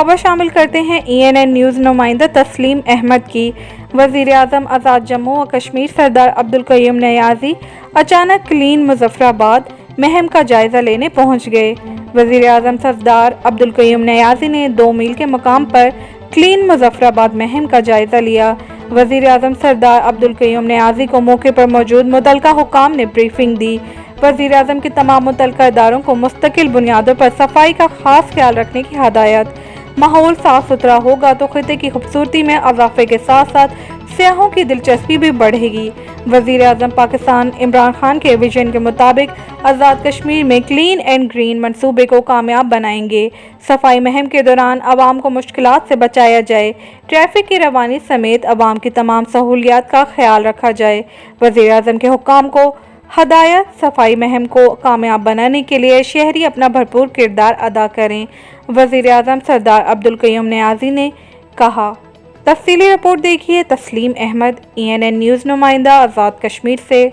خبر شامل کرتے ہیں ENN نیوز نمائندہ تسلیم احمد کی۔ وزیراعظم آزاد جموں و کشمیر سردار القیوم نیازی اچانک کلین مظفرآباد مہم کا جائزہ لینے پہنچ گئے۔ وزیراعظم سردار القیوم نیازی نے دومیل کے مقام پر کلین مظفرآباد مہم کا جائزہ لیا۔ وزیراعظم سردار القیوم نیازی کو موقع پر موجود متعلقہ حکام نے بریفنگ دی۔ وزیراعظم کی تمام متعلقہ اداروں کو مستقل بنیادوں پر صفائی کا خاص خیال رکھنے کی ہدایت۔ ماحول صاف ستھرا ہوگا تو خطے کی خوبصورتی میں اضافے کے ساتھ ساتھ سیاحوں کی دلچسپی بھی بڑھے گی۔ وزیر اعظم پاکستان عمران خان کے ویژن کے مطابق آزاد کشمیر میں کلین اینڈ گرین منصوبے کو کامیاب بنائیں گے۔ صفائی مہم کے دوران عوام کو مشکلات سے بچایا جائے، ٹریفک کی روانی سمیت عوام کی تمام سہولیات کا خیال رکھا جائے۔ وزیر اعظم کے حکام کو ہدایت، صفائی مہم کو کامیاب بنانے کے لیے شہری اپنا بھرپور کردار ادا کریں، وزیر اعظم سردار القیوم نیازی نے کہا۔ تفصیلی رپورٹ دیکھیے تسلیم احمد، ENN نیوز نمائندہ آزاد کشمیر سے۔